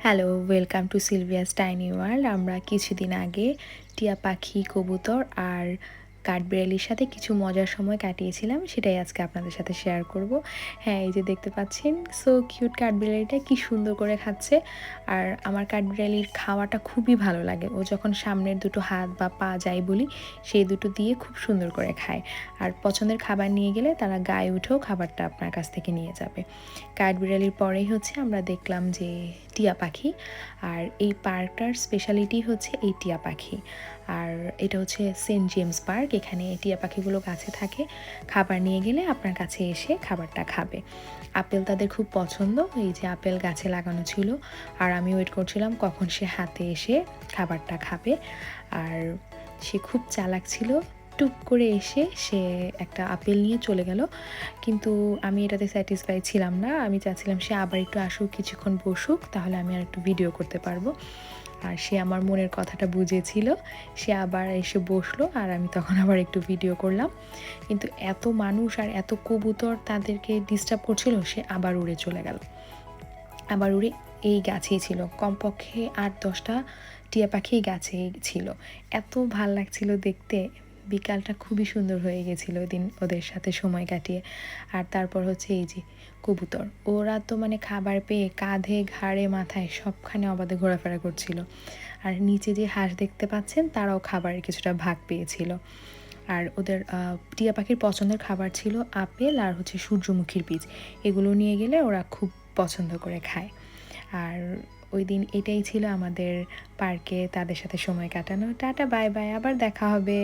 Hello, welcome to Sylvius tiny world. আমরা কিছুদিন আগে টিয়া পাখি, কবুতর আর কাঠবিড়ালির সাথে কিছু মজার সময় কাটিয়েছিলাম, সেটাই আজকে আপনাদের সাথে শেয়ার করব। হ্যাঁ, এই যে দেখতে পাচ্ছেন, সো কিউট কাঠবিড়ালিটা কি সুন্দর করে খাচ্ছে। আর আমার কাঠবিড়ালির খাওয়াটা খুবই ভালো লাগে। ও যখন সামনের দুটো হাত বা পা যাই বলি, সেই দুটো দিয়ে খুব সুন্দর করে খায়। আর পছন্দের খাবার নিয়ে গেলে তারা গায়ে উঠেও খাবারটা আপনার কাছ থেকে নিয়ে যাবে। কাঠবিড়ালির পরেই হচ্ছে আমরা দেখলাম যে টিয়া পাখি। আর এই পার্কটার স্পেশালিটি হচ্ছে এই টিয়া পাখি। আর এটা হচ্ছে সেন্ট জেমস পার্ক। এখানে টিয়া পাখিগুলো গাছে থাকে, খাবার নিয়ে গেলে আপনার কাছে এসে খাবারটা খাবে। আপেল তাদের খুব পছন্দ, এই যে আপেল গাছে লাগানো ছিল। আর আমি ওয়েট করছিলাম কখন সে হাতে এসে খাবারটা খাবে। আর সে খুব চালাক ছিল, টুক করে এসে সে একটা আপেল নিয়ে চলে গেল। কিন্তু আমি এটাতে স্যাটিসফাই ছিলাম না, আমি চাচ্ছিলাম সে আবার একটু আসুক, কিছুক্ষণ বসুক, তাহলে আমি আর একটু ভিডিও করতে পারবো। আর সে আমার মনের কথাটা বুঝেছিল, সে আবার এসে বসলো আর আমি তখন আবার একটু ভিডিও করলাম। কিন্তু এত মানুষ আর এত কবুতর তাদেরকে ডিস্টার্ব করছিল, সে আবার উড়ে চলে গেল। আবার উড়ে এই গাছেই ছিল, কমপক্ষে 8-10টা টিয়া পাখি গাছে ছিল। এত ভাল লাগছিল দেখতে। বিকালটা খুবই সুন্দর হয়ে গেছিলো ওই দিন ওদের সাথে সময় কাটিয়ে। আর তারপর হচ্ছে এই যে কবুতর, ওরা তো মানে খাবার পেয়ে কাঁধে, ঘাড়ে, মাথায় সবখানে অবাধে ঘোরাফেরা করছিল। আর নিচে যে হাঁস দেখতে পাচ্ছেন, তারাও খাবারের কিছুটা ভাগ পেয়েছিল। আর ওদের টিয়া পাখির পছন্দের খাবার ছিল আপেল আর হচ্ছে সূর্যমুখীর বীজ। এগুলো নিয়ে গেলে ওরা খুব পছন্দ করে খায়। আর ওই দিন এটাই ছিল আমাদের পার্কে তাদের সাথে সময় কাটানো। টাটা, বাই বাই, আবার দেখা হবে।